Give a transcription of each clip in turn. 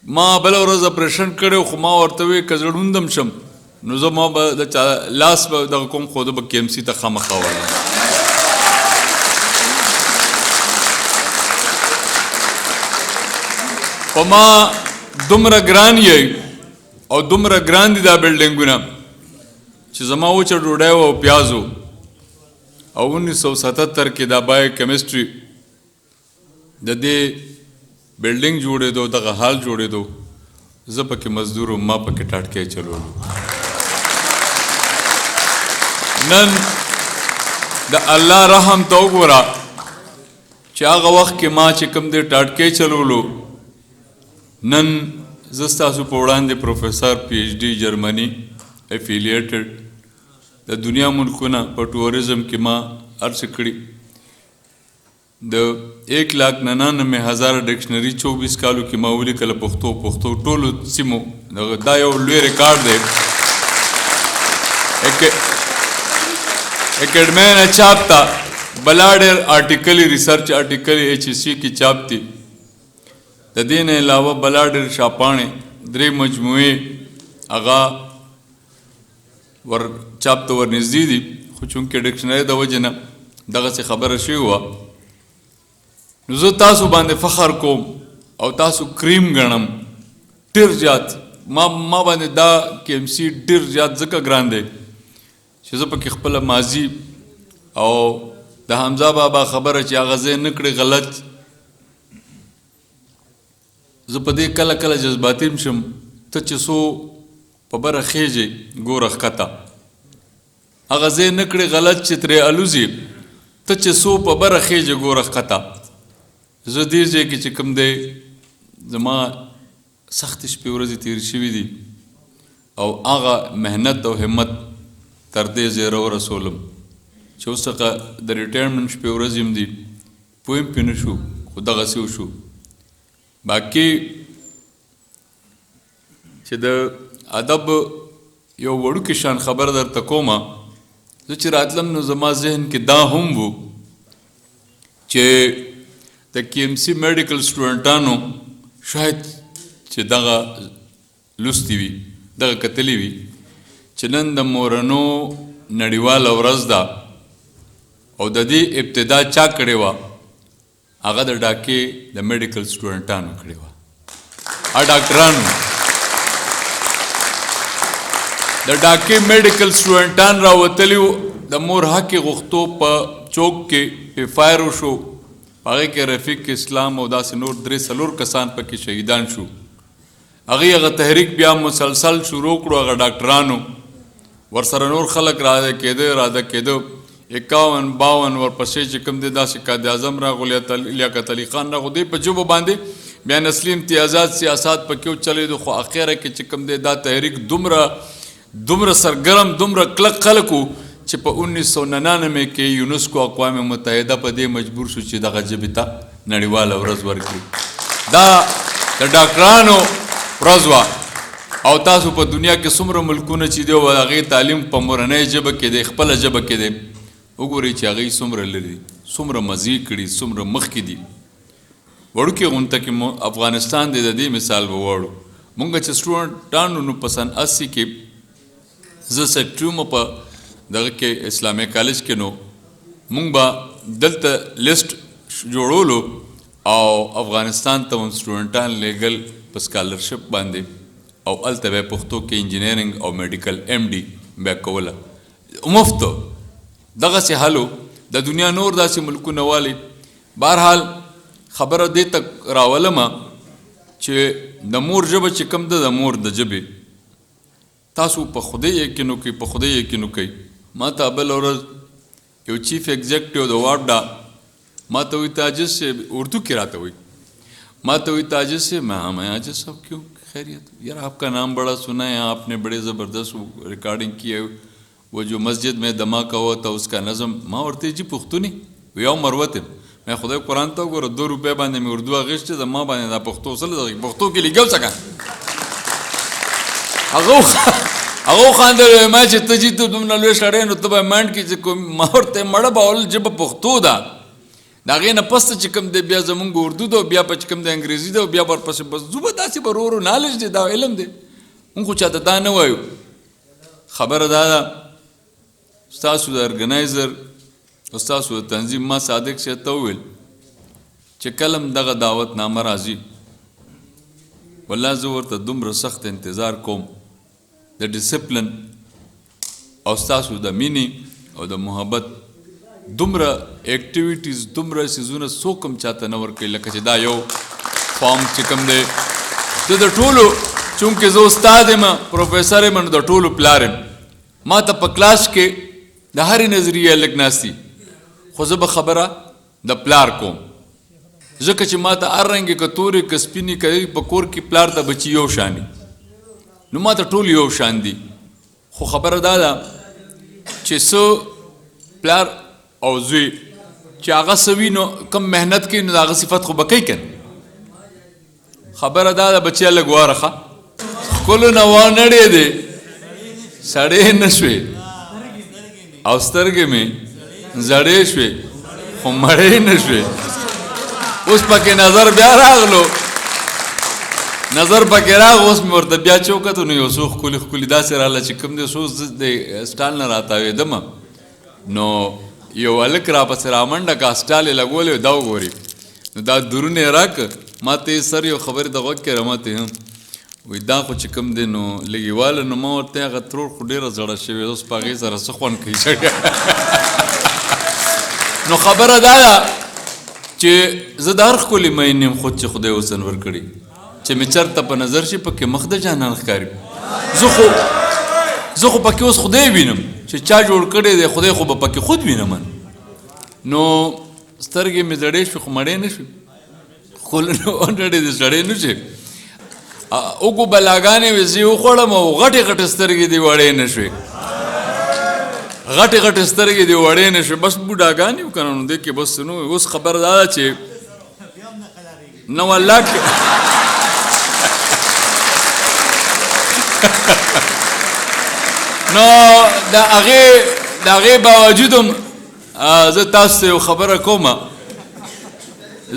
ما بل ورځ اپریشن کړو خو ما ورته وی کزړوندم شم نو زه ما به د لاس به دغه کوم خو به کې ام سي ته خامخا ولاړ په ما دومره ګران یې او دومره ګران دي دا بلډینګونه چې زما وچه ډوډۍ او پیازو او 1977 کې دا بای کیمستري د دې بلډینګ جوړېدو دغه حال جوړېدو زه پکې مزدور ما پکې ټاټکې چلولو نن د الله رحم ته وګوره چې هغه وخت کې ما چې کوم دې ټاټکې چلولو نن زه ستاسو په وړاندې پروفیسر پی ایچ ډي جرمني افیلیټډ د دنیا ملکونه په ټوریزم کې ما عرض کړي د 1,99,000 ډکشنري 24 کالو کې ما ولیکله پښتو ټولو سیمو دا یو لوی ریکارډ دی اکیډمۍ نه چاپ ته بلا ډېر آرټیکل ریسرچ آرټیکل ایچ اس سی کې چاپ دي د دې نه علاوه بلا ډېر شاپاڼې 3 مجموعې هغه ور چاپ ته ورنږدې دي خو چونکې ډکشنري د وجې نه دغسې خبره شوې وه نو زه تاسو باندې فخر کوم او تاسو کریم ګڼم ډېر زیات ما باندې دا کې ام سي ډېر زیات ځکه ګران دی چې زه پکې خپله ماضي او د حمزه بابا خبره چې هغه ځای نه کړې غلط زه په دې کله کله جذباتي شم ته چې څو په بره خیجې ګوره ښکته هغه ځای نه کړې غلط چې ترې الوزي ته چې څو په بره خیجې ګوره ښکته زه دې ځای کې چې کوم دی زما سختې شپې ورځې تېرې شوي دي او هغه محنت او همت تر دې ځای راورسولم چې اوس څخه د ریټایرمنټ شپې ورځې هم دي پوه هم پرې نه شو خو دغسې وشو باقي چې د ادب یو وړوکی شان خبر درته کومه زه چې راتلم نو زما ذهن کې دا هم و چې د کې ام سي میډیکل سټوډنټانو شاید چې دغه لوستي وي دغه کتلي وي چې نن د مورنو نړیواله ورځ ده او د دې ابتدا چا کړې وه هغه د ډاکې د میډیکل سټوډنټانو کړې وه ډاکټرانو د ډاکې میډیکل سټوډنټان راوتلي وو د مور حق غوښتو په چوک کې فایر وشو هغې کې رفیق اسلام او داسې نور 3-4 کسان پکې شهیدان شو هغې هغه تحریک بیا مسلسل شروع کړو هغه ډاکټرانو ورسره نور خلک راده کېده 51-52 ورپسې چې کوم دی داسې قائد اعظم راغو لیاقت علي خان راغو دی په ژبو باندې بیا نسلي امتیازات سیاست پکې وچلېدو خو اخره کې چې کوم دی دا تحریک دومره سرګرم دومره کلک خلک وو چې په 1999 کې یونسکو اقوام متحده په دې مجبور شو چې دغه ژبې ته نړیواله ورځ ورکړي دا د ډاکټرانو ورځ وه او تاسو په دنیا کې څومره ملکونه چې دی او هغې تعلیم په مورنۍ ژبه کې دی خپله ژبه کې دی وګورئ چې هغوی څومره لري څومره مزې کړي څومره مخکې دي وړوکې غونته کې افغانستان دی د دې مثال به وړو مونږ چې سټوډنټانو نو په سن 80 کې زه سیکټري وم په دغه کې اسلامي کالج کې نو مونږ به دلته لیسټ جوړولو او افغانستان ته هم سټوډنټان لیږل په سکالرشپ باندې او هلته به پښتو کې انجینرینګ او میډیکل ایم ډي بیا کوله مفت دغسې حالو د دنیا نور داسې ملکونه والي بهرحال خبره دې ته راولمه چې د مور ژبه چې کوم ده د مور د ژبې تاسو په خدای یقین وکړئ ما ته بل ورځ یو چیف ایگزیکٹو د واډا ما ته وایي تاجد سے اردو کې راته وایي ما ته وایي تاجد سے میں عاجز صاحب کیوں خیریت یار آپ کا نام بڑا سنا ہے آپ نے بڑے زبردست ریکارڈنگ کی ہے وہ جو مسجد میں دھماکہ ہوا تھا اس کا نظم ما ورته جی پښتوني یو مروته مې خدای قرآن ته وګوره 2 روپۍ باندې مې اردو اخیستې زما باندې دا پښتو سره پښتو کې لیکل څه هغه خاندل ما چې ته چې ته دومره لوی سړی نو ته به منډ کې چې ما ورته مړه به اول ژبه پښتو ده د هغې نه پس چې کوم دی بیا زمونږ اردو ده بیا په چې کوم دی انګریزي ده بیا ورپسې بس زه به داسې به ورو نالج دی دا علم دی مونږ خو چاته دا نه وایو خبره دا ده ستاسو د ارګنایزر او ستاسو د تنظیم ما صادق صاحب ته وویل چې کله هم دغه دعوت نامه راځي والله زه ورته دومره سخت انتظار کوم د ډسپلن او ستاسو د مینې او د محبت دومره اکټیویټیز دومره څیزونه څوک هم چاته نه ورکوي لکه چې دا یو فارم چې کوم دی زه د ټولو چونکې زه استاد یم پروفیسر یم نو د ټولو پلار یم ما ته په کلاس کې د هرې نظریې هلک ناستي خو زه به خبره د پلار کوم ځکه چې ما ته هر رنګې که تورې که سپینې که په کور کې پلار ته بچي یو شاني نو ما ته ټول یو شان دي خو خبره دا ده چې څه پلار او زوی چې هغه څه وي نو کم محنت کوي نو د هغه صفت خو به کوي که خبره دا ده بچیا لږ وارخه ښکلو نه وانړې دی سړې نه شوې او سترګې مې زړې شوې خو مړې نه شوې اوس پکې نظر بیا راغلو نظر پکې راغ اوس مې ورته بیا چوکتو نو یو څو ښکلي ښکلي داسې راغله چې کوم دی څو د سټال نه راتاوېدمه نو یو هلک راپسې رامنډه کا سټال یې لګولی دا وګوري نو دا درونه یې راکړه ما ته یې سر یو خبرې د غوږ کې راماتې هم وایي دا خو چې کوم دی نو لږې واله نو ما ورته هغه ترور خو ډېره زړه شوې اوس په هغې سره څه خوند کوي نو خبره دا ده چې زه د هر ښکلي مین یم خود چې خدای حسن ورکړي چې مې چېرته په نظر شي پکې مخ د جانان ښکاري زه خو پکې اوس خدای وینم چې چا جوړ کړی دی خدای خو به پکې خود وینم نو سترګې مې زړې شوې خو مړې نه شوې ښکلو نه ونړې دې زړې نه شوې اوږو بلاګانې وې زه یې وخوړم او غټې غټې سترګې دې وړې نه شوې غټې غټې سترګې دې وړې نه شوې بس بوډاګانې وو که نه نو دې کې بس نو اوس خبره دا ده چې نو الله نو د هغې باوجود هم زه تاسو ته یو خبره کوم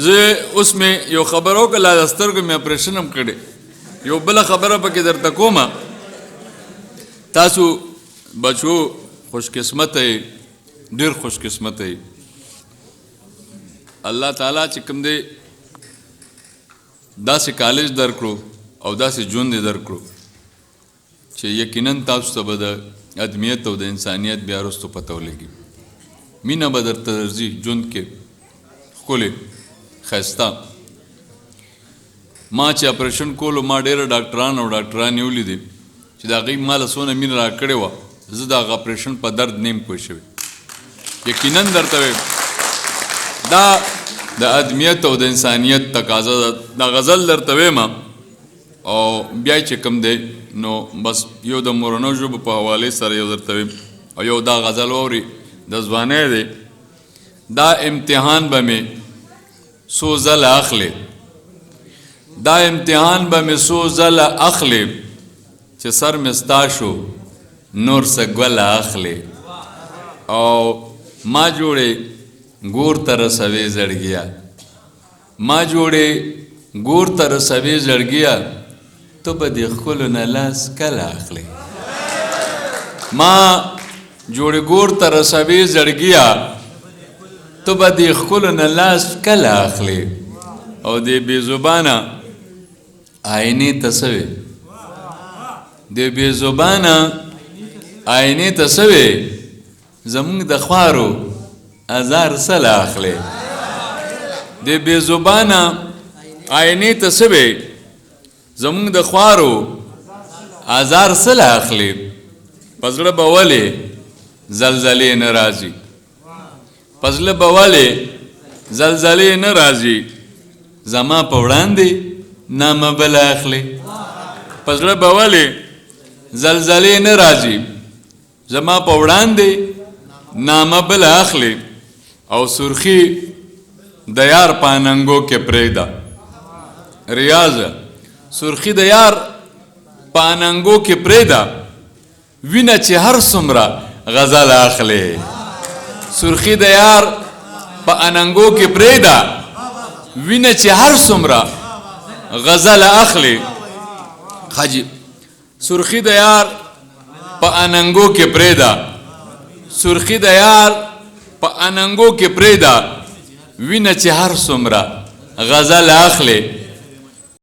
زه اوس مې یو خبره وکړه لا د سترګو مې اپریشن هم کړی یو بله خبره پکې درته کوم تاسو بچو خوش قسمته یې ډېر خوش قسمته یې الله تعالی چې کوم دی داسې کالج درکړو او داسې ژوند یې درکړو چې یقینا تاسو ته به د ادمیت او د انسانیت بیا وروستو پته ولګي مینه به درته درځي ژوند کې ښکلې ښایسته ما چې اپریشن کولو ما ډېره ډاکټران او ډاکټرانې ولیدې چې د هغوی ماله څونه مینه راکړې وه زه د هغه اپریشن په درد نیم پوه شوی یقینا درته وایم دا د ادمیت او د انسانیت تقاضا ده دا غزل درته وایم او بیا چې کوم دی نو بس یو د مورنو ژبو په حوالې سره یو درته وایم او یو دا غزل واوري د ځوانۍ دی دا امتحان به مې څو ځله اخلې دا امتحان به مې څو ځله اخلې چې سر مې ستا شو نور څه ګوله اخلې او ما جوړې ګور ته رسوې زړګیا ما جوړې ګور ته رسوې زړګیا تو به دې ښکلو نه لاس کله اخلې ما جوړې ګور ته رسوې زړګیا تو به دې ښکلو نه لاس کله اخلې او دې بې زبانه آینې ته څه وې دې بې زبانه آینې ته څه وې زمونږ د خوارو ازار سله اخلې دې بې زبانه آینې ته څه وې زمونږ د خوارو ازار سله اخلې په زړه به ولې زلزلې نه راځي په زړه به ولې زلزلې نه راځي زما په وړاندې نامه بله اخلې په زړه به ولې زلزلې نه راځي زما په وړاندې نامه بله اخلې او سرخي د یار په اننګو کې پرېږده ریاضه سرخي د یار په اننګو کې پرېږده وینه چې هر څومره غزل اخلې سرخي د یار په اننګو کې پرېږده وینه چې هر څومره غزل اخلي حاجی سرخی د یار په اننګو کې پرېږده سرخی د یار په اننګو کې پرېږده وینه چې هر څومره غزل اخلي